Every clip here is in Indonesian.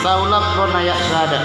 saulak kon ayak sada.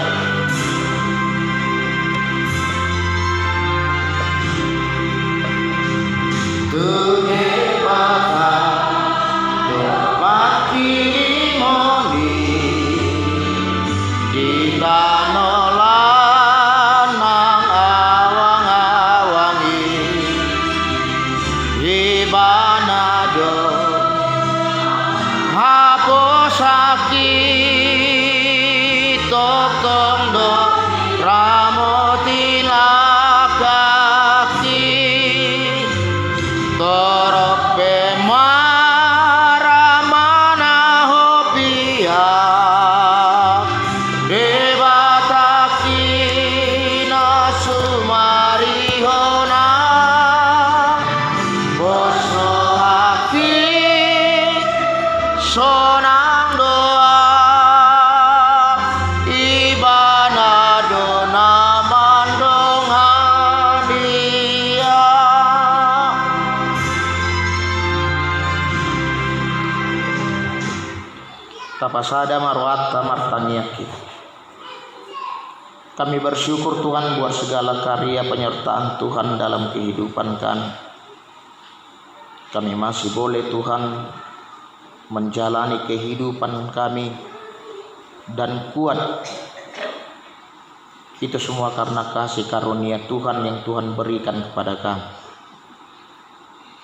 Tapasada marwata martaniaki. Kami bersyukur Tuhan buat segala karya penyertaan Tuhan dalam kehidupan kami. Kami masih boleh Tuhan menjalani kehidupan kami dan kuat. Itu semua karena kasih karunia Tuhan yang Tuhan berikan kepada kami.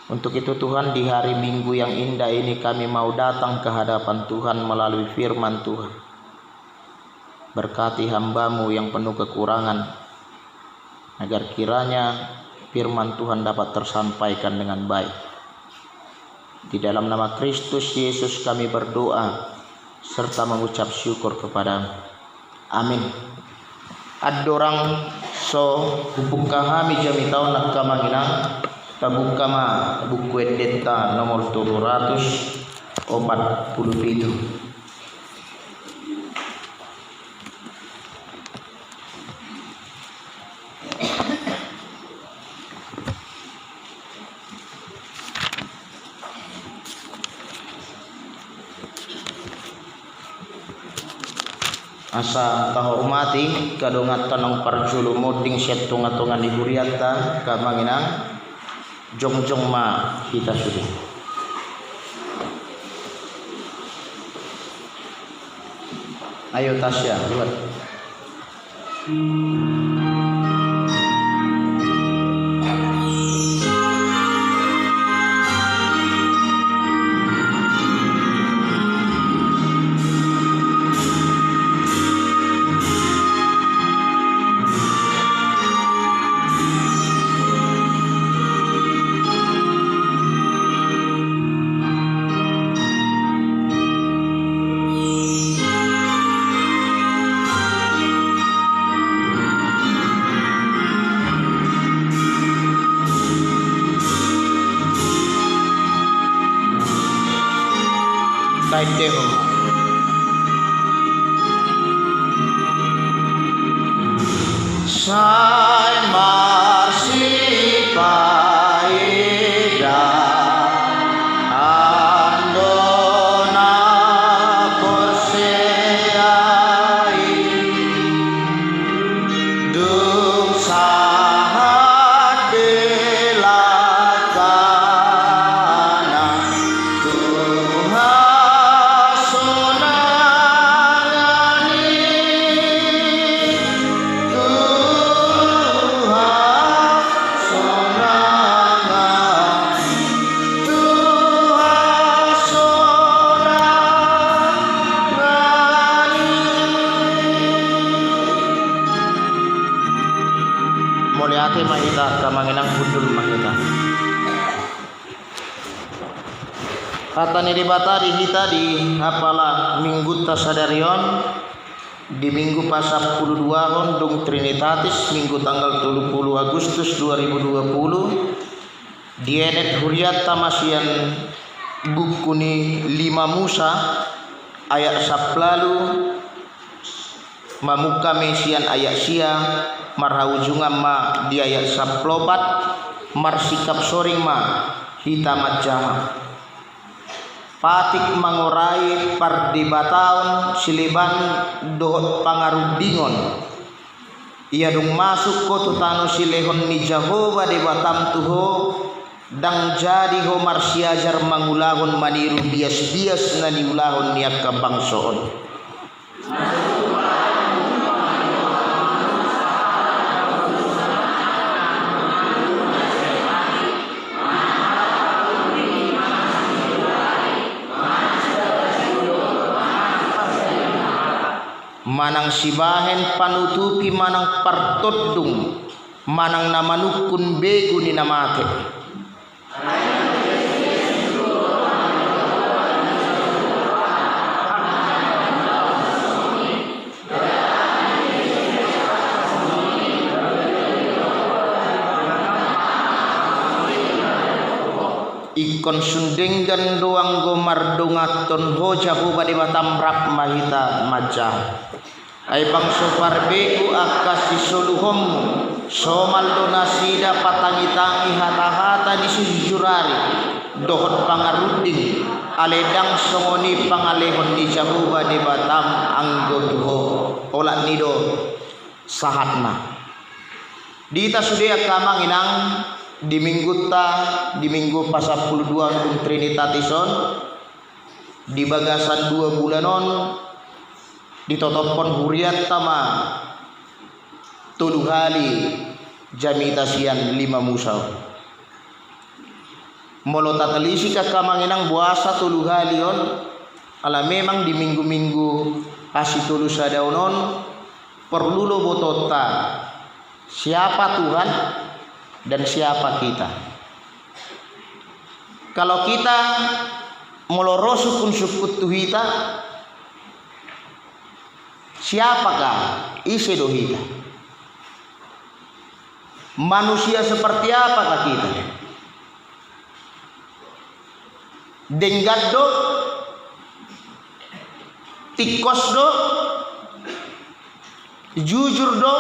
Untuk itu Tuhan, di hari Minggu yang indah ini kami mau datang ke hadapan Tuhan melalui firman Tuhan. Berkati hamba-Mu yang penuh kekurangan, agar kiranya firman Tuhan dapat tersampaikan dengan baik. Di dalam nama Kristus Yesus kami berdoa serta mengucap syukur kepada-Mu. Amin. Adorang so buka kami jami tahun nak kamanginang tabuka ma buku edeta nomor 747. Asa kahormati kadongat tanang parjulu moding setunga-tungan di huriata kamanginang jong-jong ma kita sudah. Ayo Tasya buat. Deho Sai marsipaida andona korseai dung sahat belakana Tuhan Moliate mahita kamanginang budul mahita. Kata ni dibata di hita di hapala minggu tasadarion di minggu pasal 22 Dong Trinitatis minggu tanggal 30 Agustus 2020 di enet huriat tamasian buku ni 5 Musa ayat saplalu mamuka mesian ayat sia marhaujungan ma di ayat saplopat marsikap soring ma hitamat jaha patik mangurai pardibataon siliban dohot pangarudingon ia dung masuk ko tutano silehon ni Jehova di batam tuho dang jadi ho marsiajar mangulahon maniru bias-bias na niulahon niak kabangsoon. Manang sibahen panutupi manang partodung manang namanukun begu ni namake ikon sundeng dan doang gomar dongaton hoja huba di batam rap mahita majah ay bangso parbeku akasi soluhom somal donasida patangi-tangi hata-hata di sujurari dohot pangaruding aledang songoni pangalehon di jahuba di batam anggoduho olak nido sahatna dita sudia kamang inang di minggu pasal 12 nung Trinitatisun di bagasan 2 bulanon ditotopon huriat tama tuluh hali jamitasian 5 musau molota telisi kakamanginang buasa tuluh halion ala memang di minggu-minggu kasih tulus sadaunon perlu lo botota siapa Tuhan dan siapa kita. Kalau kita molorosukun sukut tuhita siapakah isi dohita? Manusia seperti apakah kita? Dengat do, tikos do, jujur do,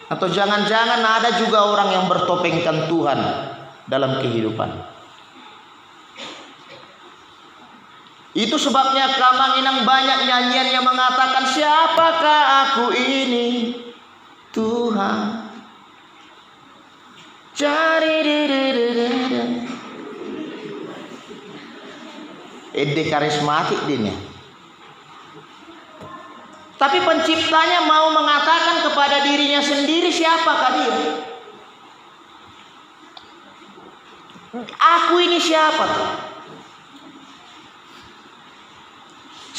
atau jangan-jangan ada juga orang yang bertopengkan Tuhan dalam kehidupan. Itu sebabnya kamanginang banyak nyanyian yang mengatakan siapakah aku ini Tuhan. Cari ide karismatik dinya. Tapi penciptanya mau mengatakan kepada dirinya sendiri siapakah dia. Aku ini siapa tuh?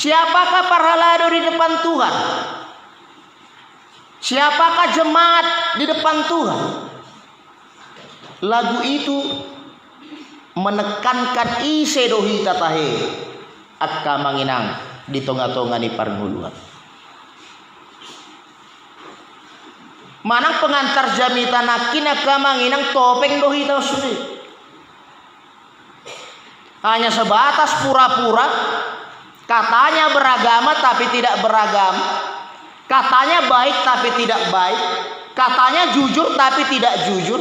Siapakah para lado di depan Tuhan? Siapakah jemaat di depan Tuhan? Lagu itu menekankan ise dohita tahe akka manginang di tonga-tonga ni parnguluan. Manang pengantar jamita nakina kamanginang topeng dohita suri. Hanya sebatas pura-pura, katanya beragama tapi tidak beragama, katanya baik tapi tidak baik, katanya jujur tapi tidak jujur.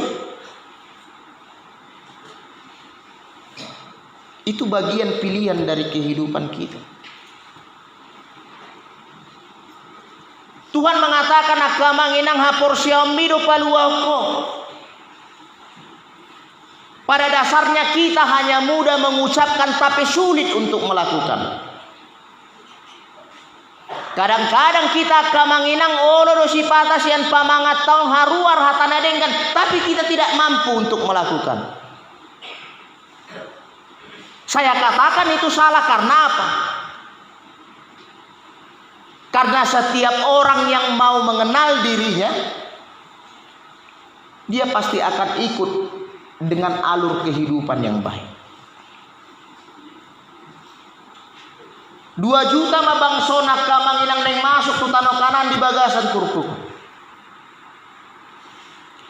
Itu bagian pilihan dari kehidupan kita. Tuhan mengatakan agama nginang hapor siambido paluako. Pada dasarnya kita hanya mudah mengucapkan tapi sulit untuk melakukan. Kadang-kadang kita kamanginang olo dosipata sian pamangat taong haruar hatanadengkan tapi kita tidak mampu untuk melakukan. Saya katakan itu salah karena apa? Karena setiap orang yang mau mengenal dirinya, dia pasti akan ikut dengan alur kehidupan yang baik. 2 juta mabangsona kamanginang neng masuk tutano kanan di bagasan kurtuk.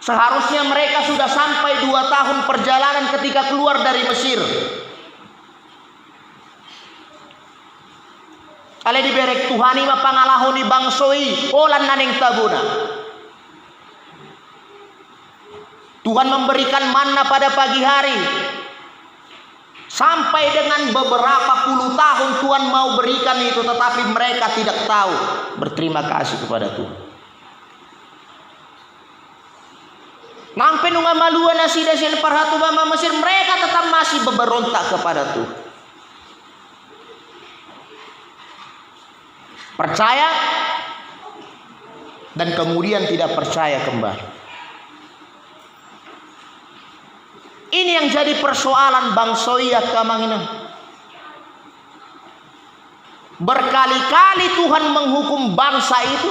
Seharusnya mereka sudah sampai 2 tahun perjalanan ketika keluar dari Mesir. Ale diberek Tuhani mapangalahoni bangsoi olan naneng tabuna. Tuhan memberikan manna pada pagi hari. Sampai dengan beberapa puluh tahun Tuhan mau berikan itu, tetapi mereka tidak tahu berterima kasih kepada Tuhan. Nampen nunga malua nasi dasil parhatu bama Mesir, mereka tetap masih berontak kepada Tuhan. Percaya dan kemudian tidak percaya kembali. Ini yang jadi persoalan bangsa Kamanginang. Berkali-kali Tuhan menghukum bangsa itu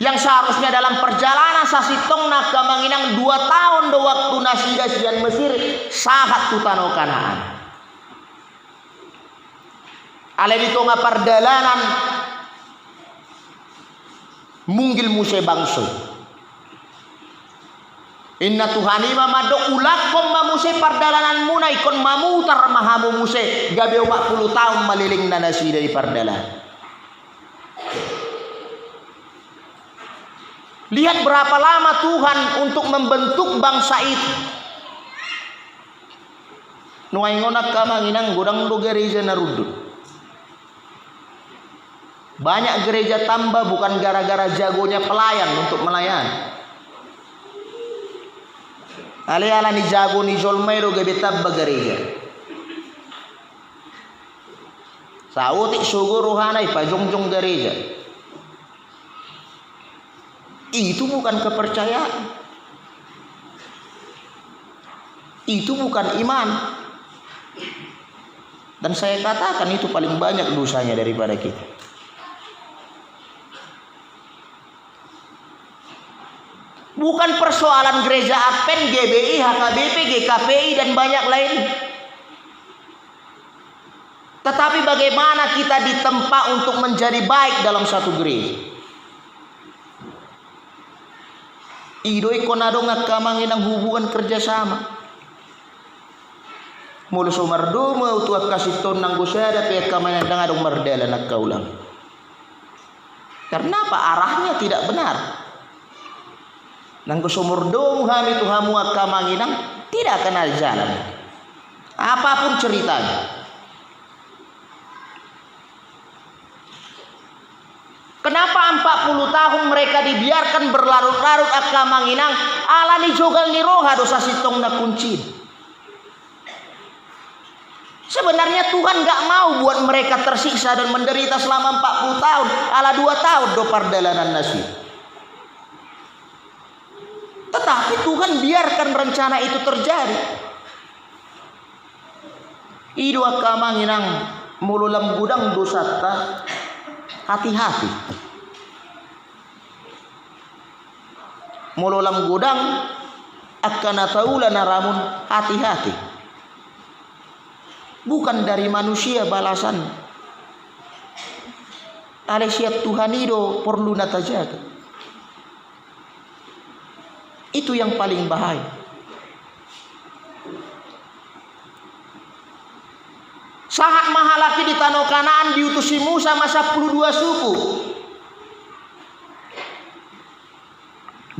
yang seharusnya dalam perjalanan sasitong na Kamanginang 2 tahun do waktu nasidan Mesir sahat tutano Kanaan. Ale di tengah perdalanan munggil muse bangsa. Inna Tuhani mamado ulak kom mamuse pardalanan muna ikon mamutar mahamu muse gabe 40 tahun maliling na nasi dari pardalan. Lihat berapa lama Tuhan untuk membentuk bangsa itu. Nuaingonak Kamanginang godang do gereja narudut. Banyak gereja tambah bukan gara-gara jagonya pelayan untuk melayani. Ale-ala ni jago ni Jolmairo gabe tabba gereja. Sautik sugo rohanai pajongjong gereja. Itu bukan kepercayaan. Itu bukan iman. Dan saya katakan itu paling banyak dosanya daripada kita. Bukan persoalan gereja Advent, GBI, HKBP, GKPI dan banyak lain. Tetapi bagaimana kita ditempa untuk menjadi baik dalam satu gereja. Idoi konado Kamanginang hubungan kerjasama. Mulu sumardo mau tuak kasih ton nang gosada pe Kamanginang dangadong mardela nakaulang. Karena apa? Arahnya tidak benar. Nanggo sumurdong kami tuhamu Kamanginang tidak kenal jalan. Apapun ceritanya. Kenapa 40 tahun mereka dibiarkan berlarut-larut Kamanginang? Alani jogal ni roha dosa sitong na kuncin. Sebenarnya Tuhan gak mau buat mereka tersiksa dan menderita selama 40 tahun. Ala 2 tahun do pardalanan nasib. Tetapi Tuhan biarkan rencana itu terjadi. Idu Kamanginang mululam gudang dosata, hati-hati. Mululam gudang akan taula naramun, hati-hati. Bukan dari manusia balasan. Ale siap Tuhan itu perlu natajaga. Itu yang paling bahaya. Sahat mahalaki di tanah Kanaan diutusi Musa masa 12 suku.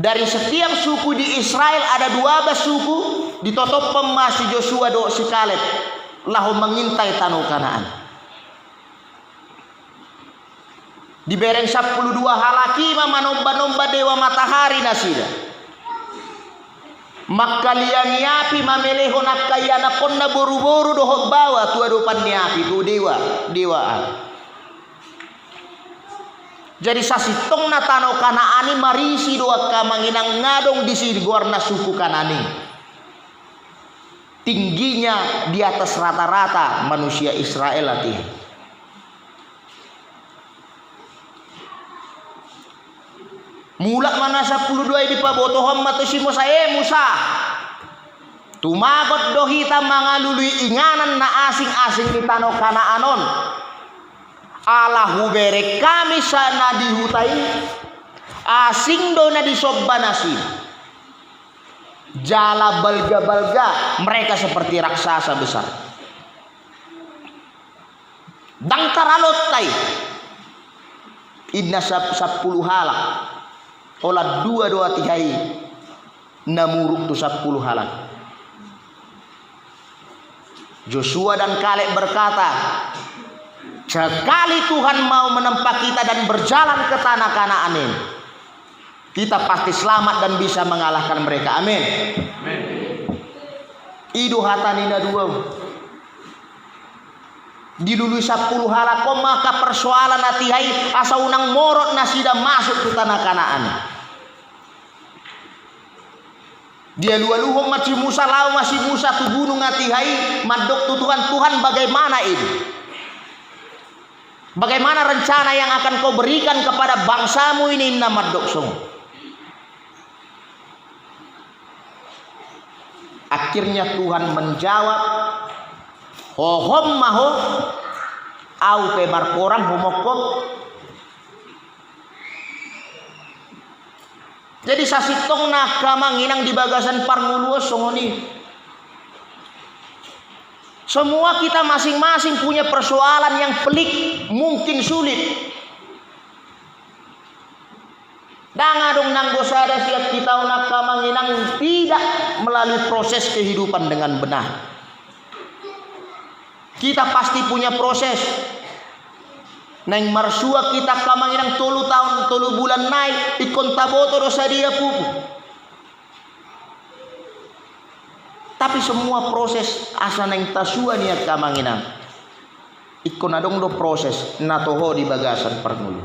Dari setiap suku di Israel ada 12 suku ditotop pemasi Joshua do si Kaleb lahu mengintai tanah Kanaan. Dibereng 12 halaki manomba-nomba dewa matahari nasida. Makalian niapi mameleho nakayana konna boru-boru dohok bawa tua dopan niapi tu dewa. Jadi sasitong na tano Kanaani marisi doa Kamanginang ngadong di sini guarna suku Kanani. Tingginya di atas rata-rata manusia Israel latih. Mulak mana 12 di pabotohom matusi Musa Musa. Tumagot dohita mangalului inganan na asing-asing di tanah Kanaanon. Alahu berek kami sana dihutai asing do na disobbanasi. Jala balga-balga mereka seperti raksasa besar. Dang taralotai idna 10 halak. Olah 2 tihai namuruk tu 10 halak. Joshua dan Kaleb berkata, sekali Tuhan mau menempa kita dan berjalan ke tanah Kanaan ini, kita pasti selamat dan bisa mengalahkan mereka. Amin. Idu hatanina dua. Dilului 10 halakom maka persoalan natihai asa unang morot nasida masuk ke tanah Kanaan. Dia lualuhom masih Musa lau masih Musa tu gunung natihai madok tu Tuhan bagaimana ini? Bagaimana rencana yang akan kau berikan kepada bangsamu ini namadok song? Akhirnya Tuhan menjawab, hohom maho au pebar korang homokop. Jadi sasitong nakamanginang di bagasan parnguluos songoni. Semua kita masing-masing punya persoalan yang pelik, mungkin sulit. Dangadong nang dosada siap kita nakamanginang tidak melalui proses kehidupan dengan benar. Kita pasti punya proses. Neng marsua kita kamanginang 3 tahun 3 bulan naik ikon taboto dosa dia pupu. Tapi semua proses asa neng tasua niat kamanginang ikon adong do proses natoho di bagasan perngulu.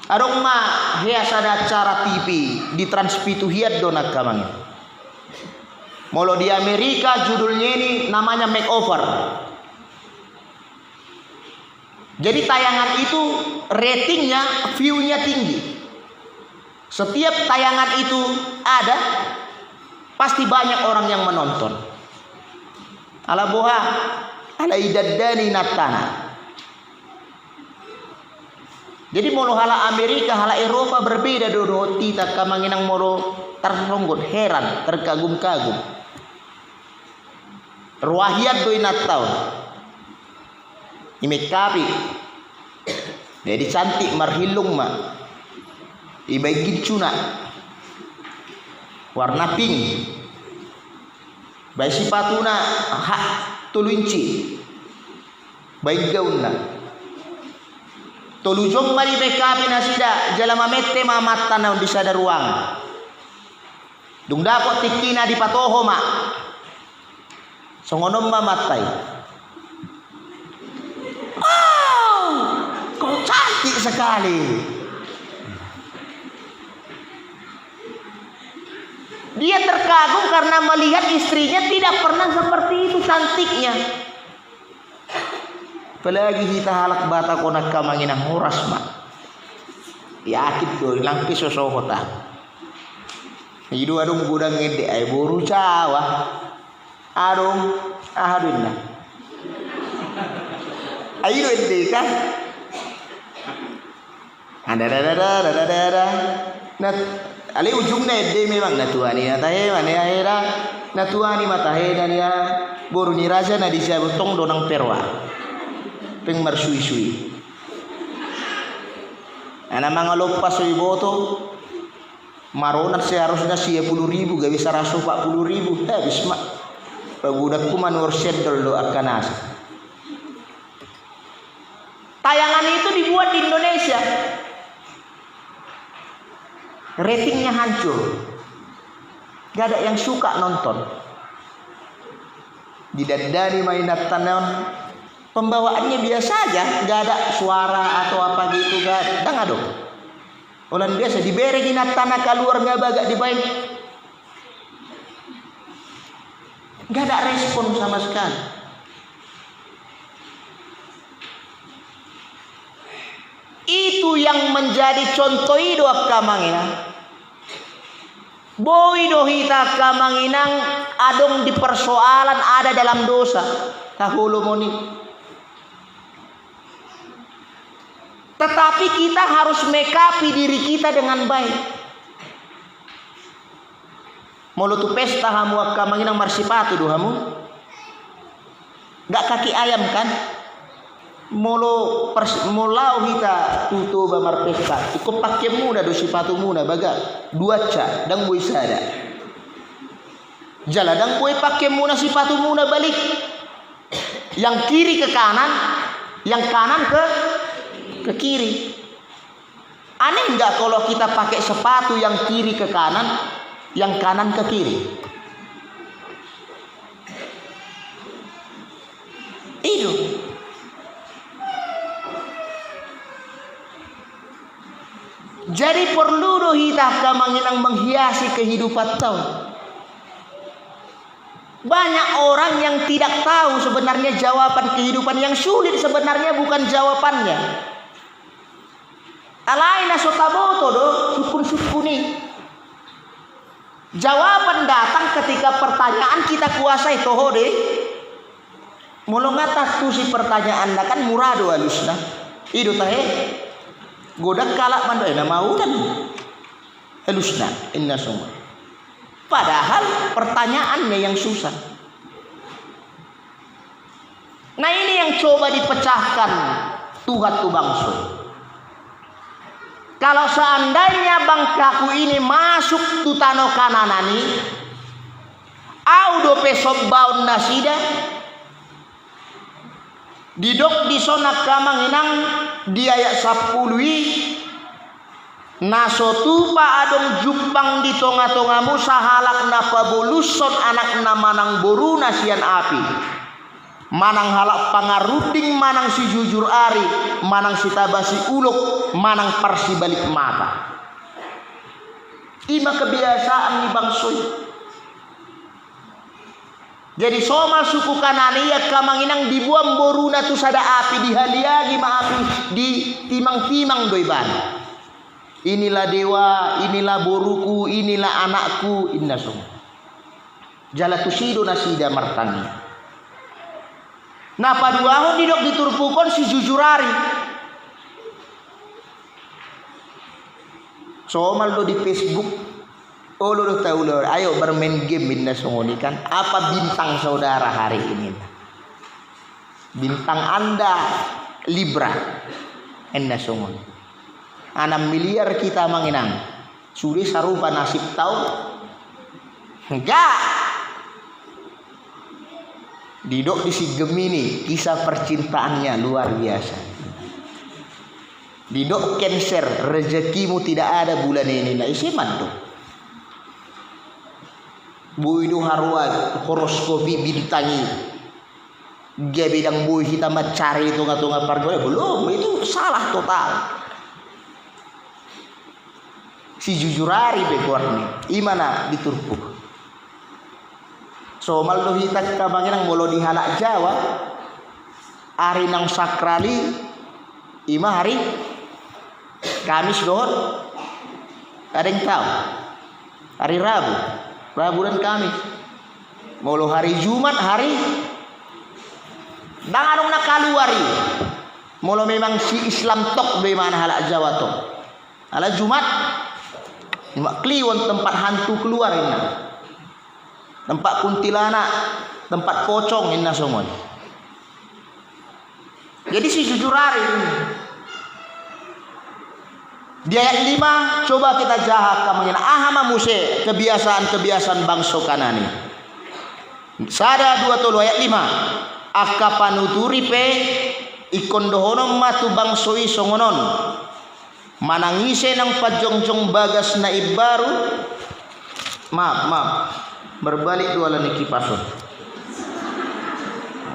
Adong ma hias ada acara TV di Transpitu hiat donak kamangin. Molo di Amerika judulnya ini namanya Makeover. Jadi tayangan itu ratingnya, view-nya tinggi. Setiap tayangan itu ada, pasti banyak orang yang menonton. Ala boha, ala idaddani natana. Jadi molo hala Amerika, hala Eropa berbeda dodo tita kamanginang molo tersonggot, heran, terkagum-kagum. Ruahiat doi natau. Ime kapi. Jadi cantik marhilung ma. Ibai gicuna. Warna pink. Bai sipatuna hak tuluinci. Bai gaunna. Tolujong mari bai kapi nasida jalama mette mamata na di sada ruang. Dung dapot tikina di patoho ma. Songonom mamatay. Oh, kau cantik sekali. Dia terkagum karena melihat istrinya tidak pernah seperti itu cantiknya. Apalagi kita halak bata konak kamanginang horas ma. Yakin doi langki sosohota. Hidu adung gudang ngede ay boru cawa. Adung ahadun na. Ayo ente kan? Ada. Nat, ali ujungnya ente memang natuani natahe mana ahera natuani matahe dan ya boru ni raja na disabutong donang perwa. Peng marsui-sui. Ana mga lopas sa iboto. Maronan seharusnya 10.000 gak bisa raso 40.000. Habis mak. Pagudak ku manur sedol do akanas. Tayangan itu dibuat di Indonesia. Ratingnya hancur. Gak ada yang suka nonton. Didadani mainat tanon. Pembawaannya biasa aja. Gak ada suara atau apa gitu. Gak ada dong. Ulan biasa diberi ginat tanah keluar gak bagak dibaik. Gak ada respon sama sekali. Itu yang menjadi contoh hidup kamanginang. Boy dohita kamanginang adong di persoalan ada dalam dosa. Tahulu moni. Tetapi kita harus mekapi diri kita dengan baik. Molo tu pesta hamu kamanginang marsipatu do hamu. Gak kaki ayam kan? Molo molau hita tutu ba marpesta. Iko pakai muda do sipatu muda baga. 2 ca dan buisada. Jaladang boy pakai muna sepatu muna balik. Yang kiri ke kanan, yang kanan ke kiri. Aneh enggak kalau kita pakai sepatu yang kiri ke kanan, yang kanan ke kiri? Itu. Jadi perlu doh kita manginang menghiasi kehidupan tau. Banyak orang yang tidak tahu sebenarnya jawaban kehidupan. Yang sulit sebenarnya bukan jawabannya. Alaina sotaboto do sukun-sukuni. Jawaban datang ketika pertanyaan kita kuasai toho deh. Mulu ngatas tu si pertanyaan kan murado alusna. Idu tahe. Godak kalak mando ena mau kan. Alusna inna semua. Padahal pertanyaannya yang susah. Nah ini yang coba dipecahkan Tuhan tu bangsa. Kalau seandainya bangkaku ini masuk tu tano kananani, audo pesob baun nasida, didok di sonak kamanginang di ayat 10 nasotu pa adong jupang di tonga-tongamu sahalak na pabuluson anak na manang boru nasian api manang halak pangaruding manang si jujur ari manang si tabasi uluk manang parsi balik mata. Ima kebiasaan ni bangsoy. Jadi somal suku kananiya kamanginang dibuang boru na tu sada api dihaliagi ma api di timang-timang doiban. Inilah dewa, inilah boruku, inilah anakku, inna semua. Jala tusido nasida martangi. Nah paduaho didok diturpukon si jujurari. Somal lo di Facebook. Oh lo tahu lo, ayo bermain game inna semua ini kan. Apa bintang saudara hari ini? Bintang Anda Libra, inna semua. 6 miliar kita manginang. Sudah sarupa nasib tahu? Enggak. Didok di si Gemini, kisah percintaannya luar biasa. Didok Cancer, rezekimu tidak ada bulan ini. Nah isi mantu. Buidu harwa horoskopi bintangi. Dia bidang bui kita mencari tunga-tunga pargola belum, itu salah total. Si jujurari begorni imana diturpuk somal lohitak kabanginang molo dihalak Jawa ari nang sakrali ima hari Kamis dohon ada yang tahu hari Rabu dan Kamis molo hari Jumat hari dang anong nakaluari molo memang si Islam tok bagaimana halak Jawa tok ala Jumat mak kliwon tempat hantu keluar ini, tempat kuntilanak, tempat pocong ini semua. Jadi si jujurari ini. Di ayat 5 coba kita jahak kamangina ahama muse kebiasaan bangsa kanani. Sada 2 tolu ayat 5. Akka panuturi pe ikon dohonom matu bangsoi songonon. Manangise ng pajongjong bagas na ibaru. Maaf berbalik dua lani kipasun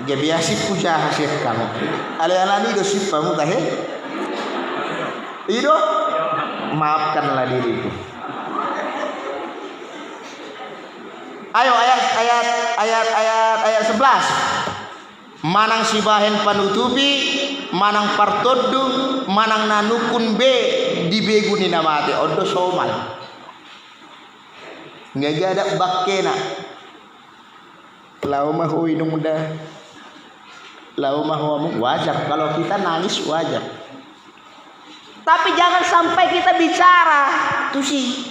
gebiasi puja hasil kamu alani do sipamu tahe ido maafkanlah diriku. Ayo ayat 11. Manang sibahen panutupi, manang partodu, manang nanukun be dibeguni namate odo somal. Ngagada bakkena. Lau mahu inung dah. Lau mahu wajar kalau kita nangis wajar. Tapi jangan sampai kita bicara tuh sih.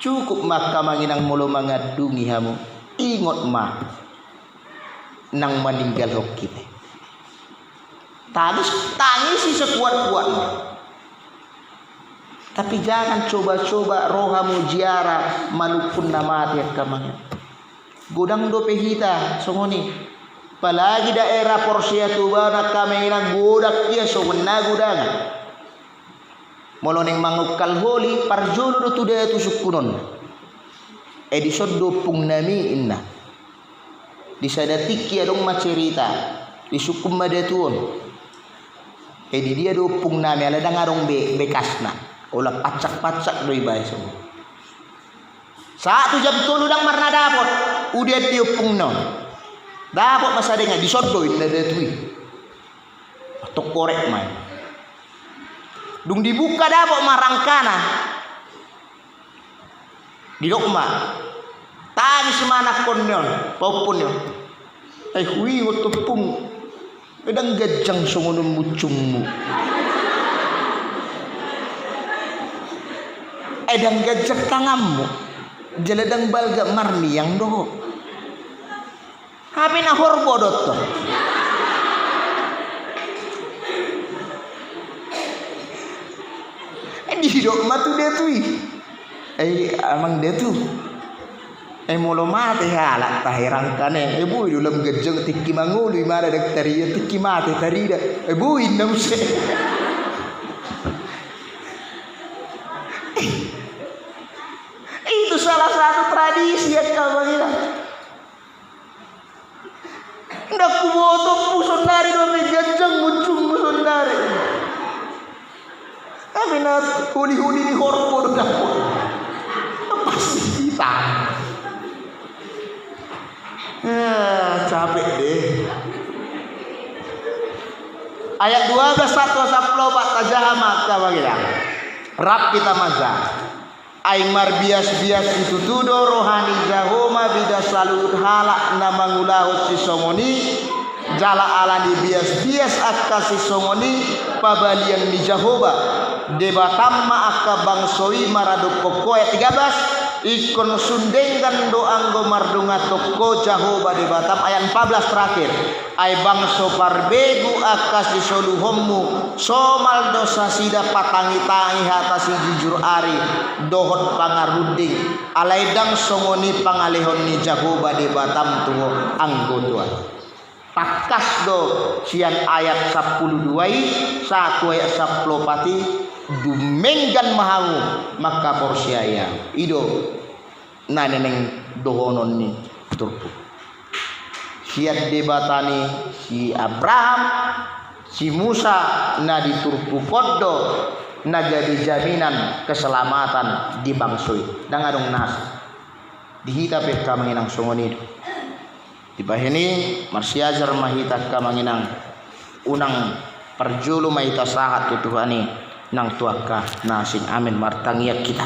Cukup maka manginang mulu mengadungi hamu. Ingot mah nang meninggal hok kita. Tangis sih sekuat-kuatnya. Tapi jangan coba-coba rohamu jiara manupun nama dia kamangin. Gudang do pehita songoni. Palagi daerah Porsia Tubana kami nang godak dia songna gudangan. Moloneng mangukal holi parjolo do tude tu sukunon. Edison do pung nami inna. Disadatik ya dong macerita. Disukum madetuon. Edi dia do pung nami ala dangarong bekasna. Olah pacak-pacak doi bae semua. Satu jam tulu dang marna dapot. Udah diupung non. Dapot masa dengar disodoin ada tui. Atau korek main. Dung dibuka dapot marangkana. Di dokma. Tani semana konyon, paupunyo. Hui utupung. Edang gajang songonun mucungmu. Edang gajak tanganmu jeledang balga marni yang doho hapi na horbo dotto di dok matu dia tui amang dia tu molo mate halak tahirang kane bui dulam gajang tikki mangulu imara dak tariya tikki mate tarida bui namse itu salah satu tradisi yang kau bilang. Ndak kuboto pusondari do gajang muncung pusondari. Tapi nat huni-huni di horpo do dapur. Pasti kita. Capek deh. Ayat 12 1 sampai 4 tajahama kau bilang. Rap kita maza. Aimar bias-bias itu tudo rohani jahoma bida salud halak na mangulahu si songoni jala alani bias-bias akka si songoni pabalian ni jahoba debatamma akka bangsoi marado kokoe 13 ikon sundengan doanggo mardunga toko jahoba debatam ayat 14 terakhir ay bangso parbegu akka si soluhommu somal dosa sida patangi-tangi hatasi jujur ari dohot pangaruding alaidang songoni pangalihon ni jahoba debatam tuho anggodoa takas do sian ayat 12 satu ayat 10 pati dumenggan mahangu maka porsiaya ido naneneng dohonon ni turpu siat debatani si Abraham si Musa na diturpu koddo na jadi jaminan keselamatan di bangsoi dangadong nas dihita pe kamanginang songoni dibahini marsiajar mahita kamanginang unang perjulu mahita sahat tutuhani nang tuaka nasin amin martangiak kita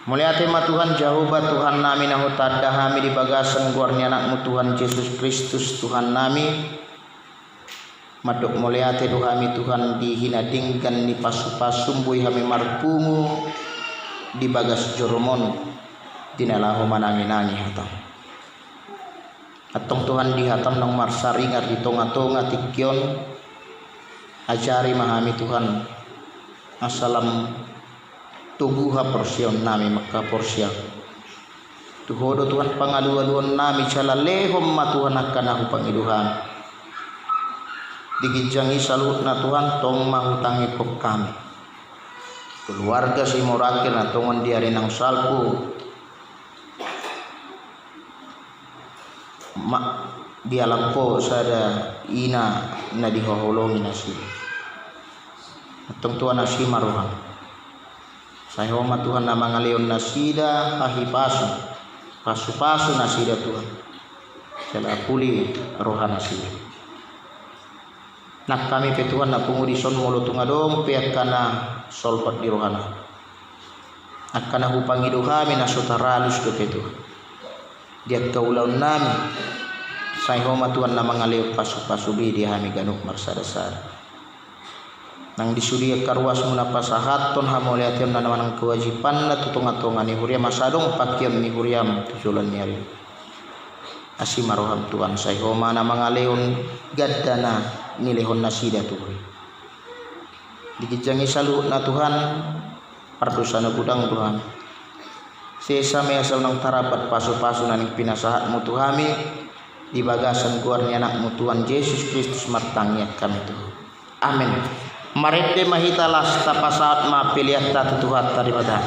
mulia tema Tuhan Jehovah Tuhan nami nahu tadahami di bagasan guarni anakmu Tuhan Yesus Kristus Tuhan nami madok mulia te dohami Tuhan dihina dingkan ni pasu-pasum bui hami marpungu di bagas joromon dinalahu manangi-nangi hatam atong Tuhan dihatam nang marsaringar di tonga-tonga tikyon ajari mahami Tuhan asalam tubuha porsion nami maka porsia tuhodo Tuhan pangaluan nami cala lehom ma Tuhan akan aku pangiduhan digijangi salut na Tuhan tong mahutangi pok kami keluarga si morakin atongon diari nang salpu mak di alam po sada ina na dihoholongi nasi atong tuan nasi maruhang saya hormat Tuhan na mga leon nasida pahipaso pasu-pasu nasida Tuhan sila puli rohan nasida nak kami pe Tuhan na pungudison molo tungadong piat kana solpat di rohana akana hupangido kami na sotaralus do pe Tuhan dia kaulaun nami saya hormat Tuhan na mga leon pasu-pasubi di hami ganuk marsada-sada nang disudia karwas muna pasahaton hamuliatem na naman ang kewajiban na tutunga-tunga ni huriam masadong pakiam ni huriam tujulan niya rin asimaroham Tuhan saya hormat na mga leon gadda na nilehon na sida Tuhan dikijangi saluhut na Tuhan pardosa na gudang Tuhan sesame asal nang tarapat pasu-pasu naning pinasahatmu Tuhami di bagasan guarnya anakmu Tuhan Yesus Kristus martangiat kami Tuhan. Amin. Marete mahita las tapasaat ma pilihat tatu Tuhan tadi pada